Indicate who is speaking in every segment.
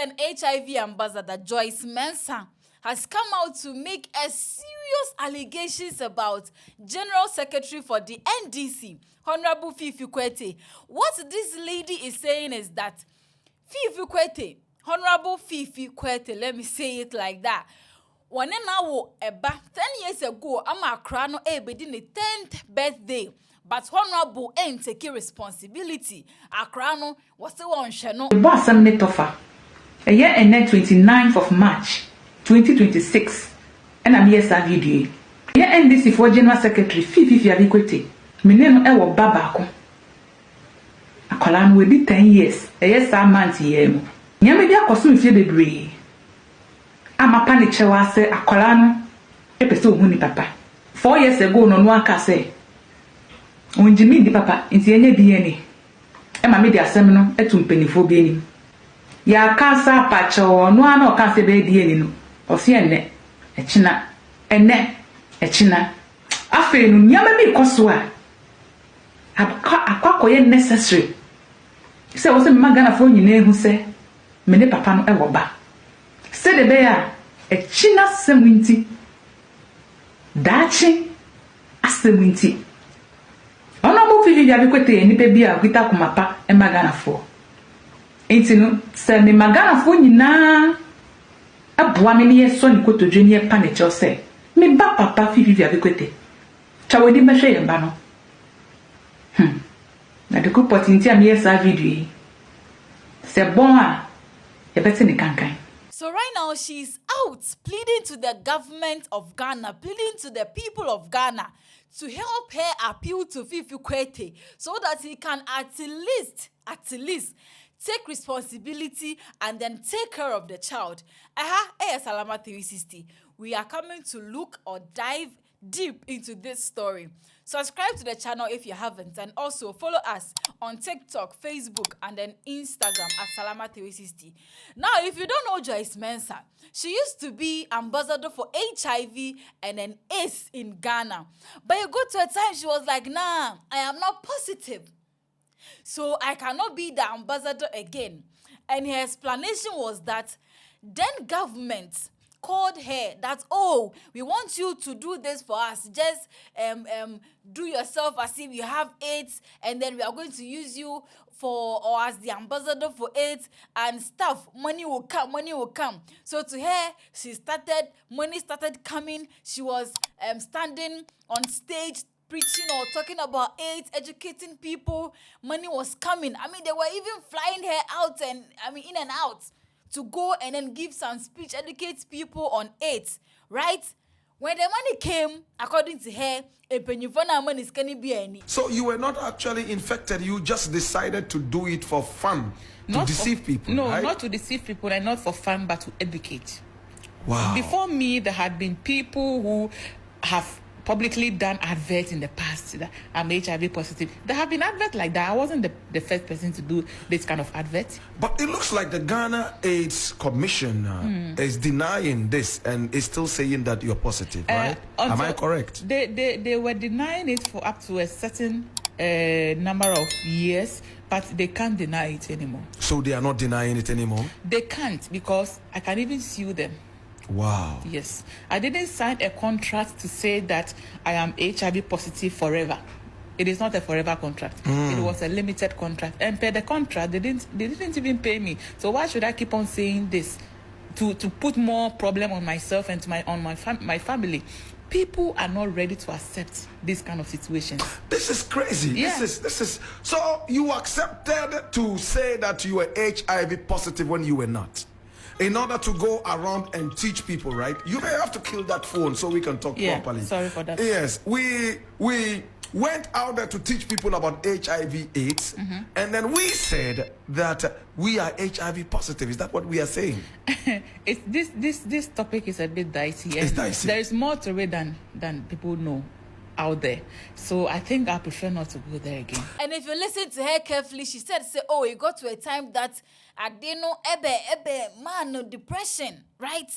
Speaker 1: and HIV ambassador Joyce Mensah has come out to make a serious allegations about General Secretary for the NDC, Honorable FIIFI KWETEY. What this lady is saying is that FIIFI KWETEY, Honorable FIIFI KWETEY, let me say it like that. When now eba 10 years ago, ama krano ebedi ne 10th birthday. But Honorable ain't taking responsibility. Akrano was the one shano.
Speaker 2: The boss am netofa. A year and then 29th of March 2026. And I'm here sa video. Here NDC for General Secretary FIIFI KWETEY. My name ewo babako. Akola no we 10 years. A year sa month year mo. Nyame dia koso mfie bebre. Ama pa ne chewa se akola no epese ohun ni papa. 4 years ago no aka say onjimi di papa nti enye DNA. E ma me di asem no etu mpanifo bi enim. Ya kansa pacho no ana o kansa be DNA no. O se enne echina enne echina. Afi no nyama bi koso a akwakoye necessary. Se wo se magana fo nyina ehu se me ne papa no e wo ba. Se de be ya echina semunti. Dachi asemunti. Honorable FIIFI KWETEY ni pe bia kwita kumapa e magana fo. Enti no se me magana fo nyina aboa me ne yeso ni kotodwe ni e pa ne che se me ba papa FIIFI KWETEY. Chawo di me hwe ye ba no. Na de ko potinti am yesa video. Se bon a e beti ni kankan.
Speaker 1: So right now she's out pleading to the government of Ghana, pleading to the people of Ghana to help her appeal to FIIFI KWETEY so that he can at least take responsibility and then take care of the child. Salama 360. We are coming to look or dive deep into this story. Subscribe to the channel if you haven't, and also follow us on TikTok, Facebook, and then Instagram at Salama 360. Now, if you don't know Joyce Mensah, she used to be ambassador for HIV and then AIDS in Ghana. But you go to a time she was like, nah, I am not positive, so I cannot be the ambassador again. And her explanation was that then government called her that, oh, we want you to do this for us. Just do yourself as if you have AIDS, and then we are going to use you or as the ambassador for AIDS and stuff. Money will come, money will come. So to her, money started coming. She was standing on stage preaching or talking about AIDS, educating people. Money was coming. I mean, they were even flying her out and in and out to go and then give some speech, educate people on AIDS, right? When the money came, according to her,
Speaker 3: so you were not actually infected, you just decided to do it for fun, to deceive people,
Speaker 4: no,
Speaker 3: right?
Speaker 4: Not to deceive people and not for fun, but to educate.
Speaker 3: Wow.
Speaker 4: Before me, there had been people who have publicly done adverts in the past that I'm HIV positive. There have been adverts like that. I wasn't the first person to do this kind of advert.
Speaker 3: But it looks like the Ghana AIDS Commission is denying this and is still saying that you're positive, right? Am I correct?
Speaker 4: They were denying it for up to a certain number of years, but they can't deny it anymore.
Speaker 3: So they are not denying it anymore?
Speaker 4: They can't, because I can even sue them.
Speaker 3: Wow.
Speaker 4: Yes. I didn't sign a contract to say that I am HIV positive forever. It is not a forever contract. It was a limited contract. And per the contract, they didn't even pay me. So why should I keep on saying this? To put more problem on myself and to my family. People are not ready to accept this kind of situation.
Speaker 3: This is crazy.
Speaker 4: Yeah.
Speaker 3: This is so you accepted to say that you were HIV positive when you were not. In order to go around and teach people, right? You may have to kill that phone so we can talk properly.
Speaker 4: Sorry for that.
Speaker 3: Yes, we went out there to teach people about HIV/AIDS, and then we said that we are HIV positive. Is that what we are saying?
Speaker 4: This topic is a bit dicey.
Speaker 3: It's dicey.
Speaker 4: There is more to it than people know out there. So I think I prefer not to go there again.
Speaker 1: And if you listen to her carefully, she said, oh, it got to a time that I didn't know, man, no depression, right?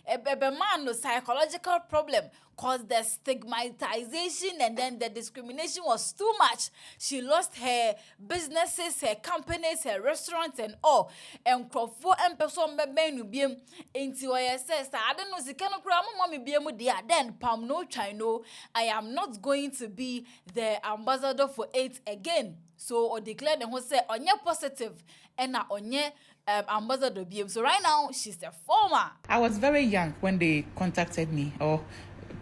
Speaker 1: man no psychological problem cause the stigmatization and then the discrimination was too much. She lost her businesses, her companies, her restaurants and all. And crofo and person menu biem into says I don't know the kind of mommy biem dia then pam no chino. I am not going to be the ambassador for AIDS again. So or declare them who say onye positive and na onye ambassador BM. So right now she's the former.
Speaker 4: I was very young when they contacted me, or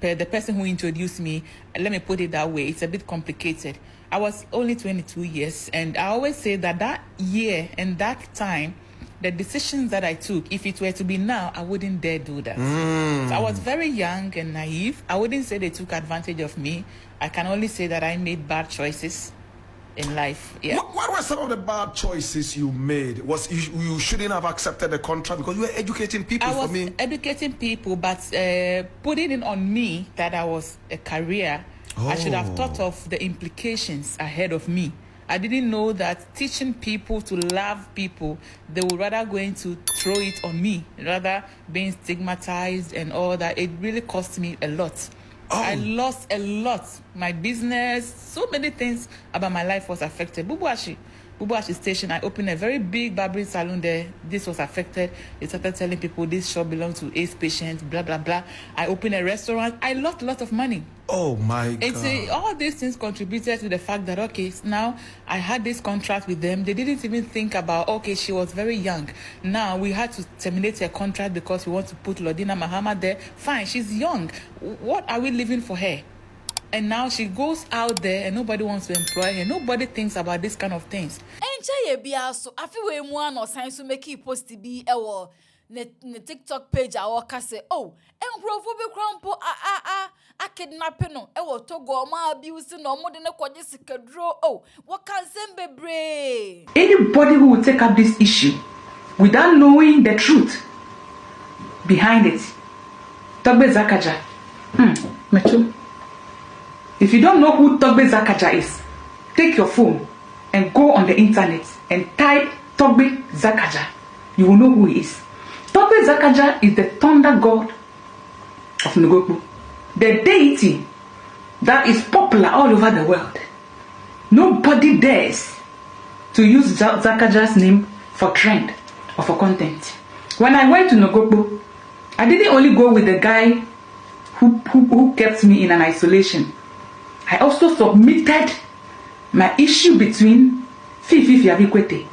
Speaker 4: the person who introduced me. Let me put it that way. It's a bit complicated. I was only 22 years, and I always say that year and that time, the decisions that I took, if it were to be now, I wouldn't dare do that. So I was very young and naive. I wouldn't say they took advantage of me. I can only say that I made bad choices in life. Yeah.
Speaker 3: What were some of the bad choices you made? Was you shouldn't have accepted the contract because you were educating people?
Speaker 4: I was educating people, but putting it on me that I was a career, I should have thought of the implications ahead of me. I didn't know that teaching people to love people, they were rather going to throw it on me, rather being stigmatized and all that. It really cost me a lot. I lost a lot. My business, so many things about my life was affected. Bubuashi Station, I opened a very big barbering salon there. This was affected. They started telling people this shop belongs to AIDS patients, blah, blah, blah. I opened a restaurant. I lost a lot of money.
Speaker 3: Oh, my God.
Speaker 4: And so all these things contributed to the fact that, okay, now I had this contract with them. They didn't even think about, okay, she was very young. Now we had to terminate her contract because we want to put Lodina Mahama there. Fine, she's young. What are we leaving for her? And now she goes out there and nobody wants to employ her. Nobody thinks about this kind of things.
Speaker 1: And so I feel we one or sign to make it post to be a TikTok page our say, oh, and growphobic crumple a kidnapping no Togo ma abuse no more than a quadrisica draw. Oh, what can send be
Speaker 2: Anybody who will take up this issue without knowing the truth behind it. Togbe Zakaja. Mecho. If you don't know who Togbe Zakaja is, take your phone and go on the internet and type Togbe Zakaja. You will know who he is. Togbe Zakaja is the thunder god of Ngoku, the deity that is popular all over the world. Nobody dares to use Zakaja's name for trend or for content. When I went to Ngoku, I didn't only go with the guy who kept me in an isolation. I also submitted my issue between FIIFI KWETEY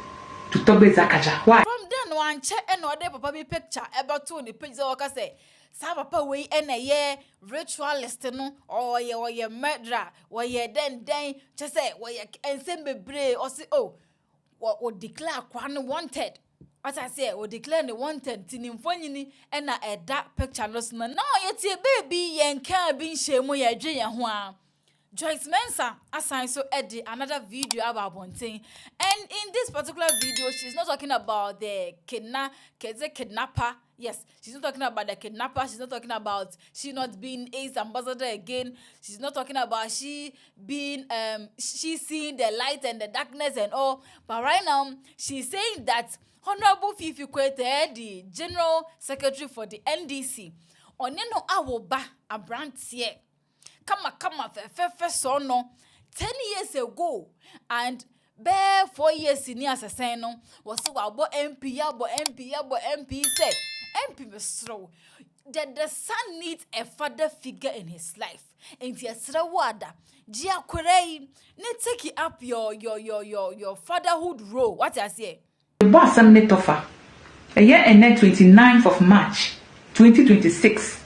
Speaker 2: to Togbe Zakaja. Why?
Speaker 1: From then one check and order papa me picture about 2 on the page that say sa papa we and a year ritualist no or ye murderer or ye then just say where ye and send be brave or say oh what declare kwan wanted. As I say, we declare the wanted tin phone and a dark picture lost no yet ye baby yen can be shame ye dream. Joyce Mensah assigned so Eddie another video about Bonting, and in this particular video, she's not talking about the kidnapper. Yes, she's not talking about the kidnapper. She's not talking about she not being AIDS ambassador again. She's not talking about she being she seeing the light and the darkness and all. But right now, she's saying that Honorable FIIFI KWETEY, the General Secretary for the NDC, oneno awoba a brand here. Kama so no 10 years ago and bare 4 years in years no was so about MP say MP Mr. That the son needs a father figure in his life. And yesra wada Gia Kurei ne take up your fatherhood role. What I say?
Speaker 2: The boss am netofa. A year and then 29th of March 2026.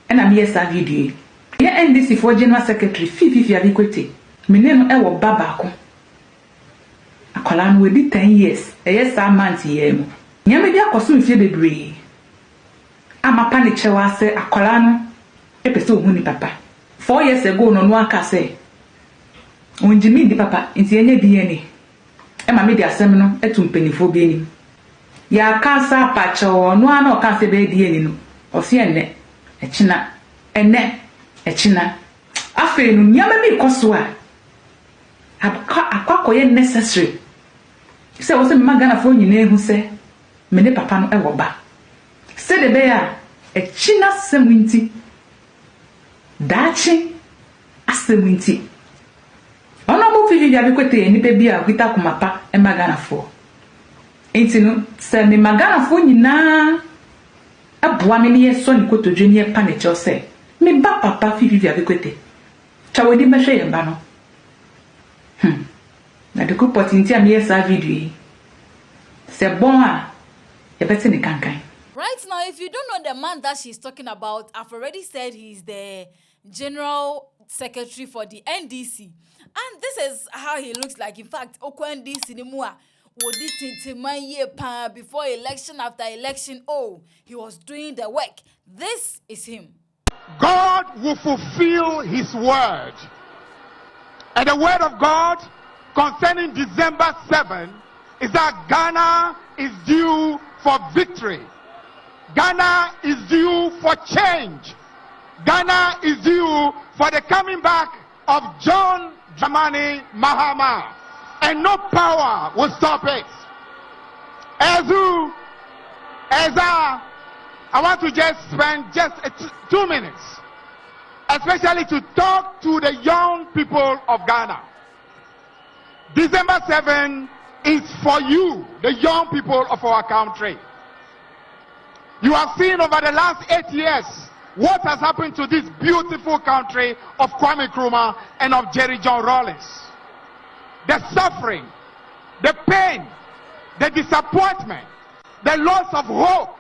Speaker 2: And I'm here sa video. Yeah, NDC for General Secretary FIIFI KWETEY. My name is Babako. Akola no we 10 years. A year sa month here. Nyame dia koso mfie bebre. Amapa ne chewa se akola no epese ohun ni papa. 4 years ago no aka se. Onjimi di papa nti enye DNA. E ma me di asem no etu mpenifo bi enim. Ya kansa pacho no ana o kansa be DNA no. O se enne echina enne echina afi no nyama mi koso a akwakoye necessary se wo se me magana fo nyina ehu se me ne papa no e wo ba se de be ya A china seminti. Dachi aseminti. Honorable FIIFI KWETEY ni baby a kwita kumapa e magana fo. Enti no se me magana fo nyina aboa me ne yeso ni kotodwe ne pa ne cho se me ba papa FIIFI KWETEY. Chawodi behwe ye ba no. Na de ko potinti am yesa video. Se bon a e beti ni kankan.
Speaker 1: Right now, if you don't know the man that she's talking about, I've already said he's the General Secretary for the NDC. And this is how he looks like. In fact, Oko NDC ni mua before election, after election, oh, he was doing the work. This is him.
Speaker 5: God will fulfill his word. And the word of God concerning December 7 is that Ghana is due for victory. Ghana is due for change. Ghana is due for the coming back of John Dramani Mahama. And no power will stop it. I want to just spend just 2 minutes, especially to talk to the young people of Ghana. December 7 is for you, the young people of our country. You have seen over the last 8 years what has happened to this beautiful country of Kwame Nkrumah and of Jerry John Rawlings. The suffering, the pain, the disappointment, the loss of hope,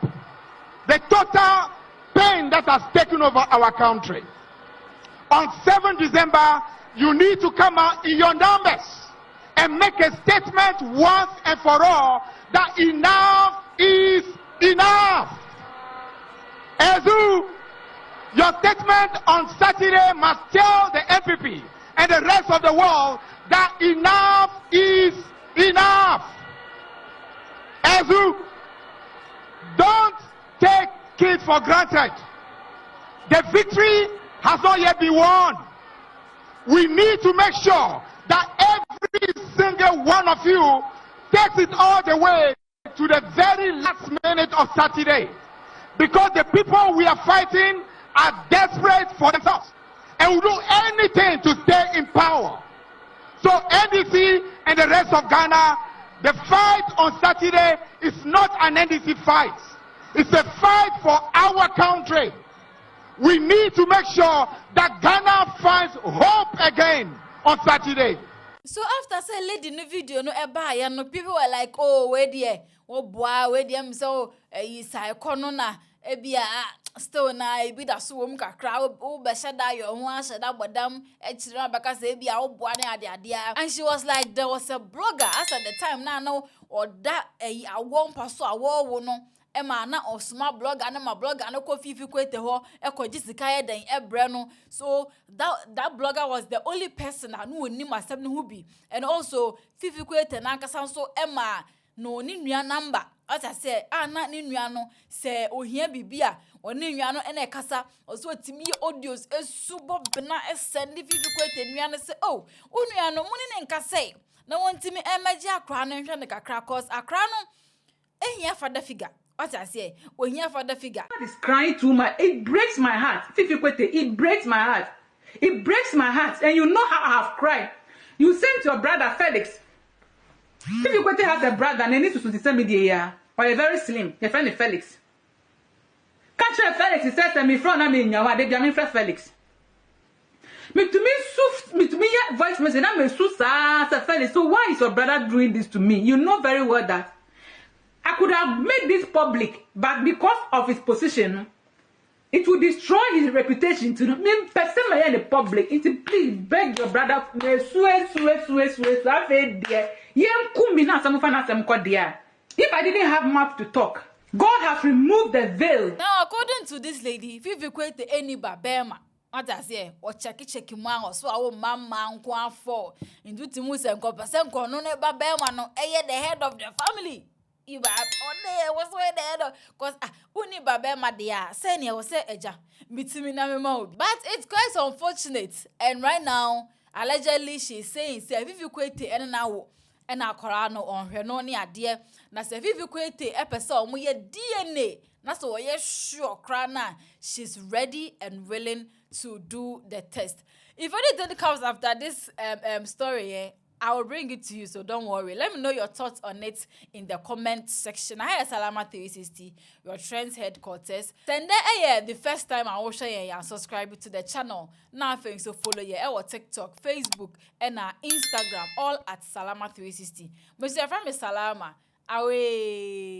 Speaker 5: the total pain that has taken over our country. On 7 December, you need to come out in your numbers and make a statement once and for all that enough is enough. Ezu, your statement on Saturday must tell the MPP and the rest of the world that enough is enough. Ezu, don't take it for granted. The victory has not yet been won. We need to make sure that every single one of you takes it all the way to the very last minute of Saturday. Because the people we are fighting are desperate for themselves and will do anything to stay in power. So NDC and the rest of Ghana, the fight on Saturday is not an NDC fight. It's a fight for our country. We need to make sure that Ghana finds hope again on Saturday.
Speaker 1: So after say lady in the video no eba no people were like, oh where there, oh boy where there so is a corona ebia still na ebi da so wom kakra o be sheda yo ho a sheda bodam e chira baka say ebia o boa na ade. And she was like, there was a blogger as at the time na no or that awon paso awo no Emma na osuma blogger na ma blogger no ko FIIFI KWETEY ho e ko jisika ye den ebre no. So that blogger was the only person na no ni masem no hu bi. And also FIIFI KWETEY na nkasa so Emma no ni nua number as I say na ni nua no se ohia bibia oni nua no ene kasa oso timi audios esubo bena send FIIFI KWETEY nua no say oh nua no muni ne nkasa na wontimi emeji akra no hwe ne kakra cause akra no ehia father figure. What I say, when you father figure.
Speaker 2: God is crying too much. It breaks my heart. FIIFI KWETEY, it breaks my heart. It breaks my heart. And you know how I have cried. You sent your brother Felix. FIIFI KWETEY has a brother and he needs to send me the year. Or a very slim. Your friend is Felix. Catch your Felix. He says, I'm in front of me in your they be Felix. Me to me voice message. I'm a Felix. So why is your brother doing this to me? You know very well that I could have made this public, but because of his position, it will destroy his reputation to me. Person in the public, it please beg your brother. If I didn't have mouth to talk, God has removed the veil.
Speaker 1: Now, according to this lady, FIIFI KWETEY any babema. What I say, or check man or so our mama and for into Timus and Copasen no babema no the head of the family. You was where the head of cause uni babema dia send was say eja mitimi mode. But it's quite unfortunate, and right now allegedly she's saying say FIIFI KWETEY and now and akwara no onhwe no ne ade na se FIIFI KWETEY epese omo ye DNA na so ye sure kra na she's ready and willing to do the test. If anything comes after this story, I will bring it to you, so don't worry. Let me know your thoughts on it in the comment section. I am Salama 360, your trends headquarters. Send the first time I will share and subscribe to the channel. Now, thanks so follow our TikTok, Facebook, and our Instagram, all at Salama 360. Mr. Salama, away.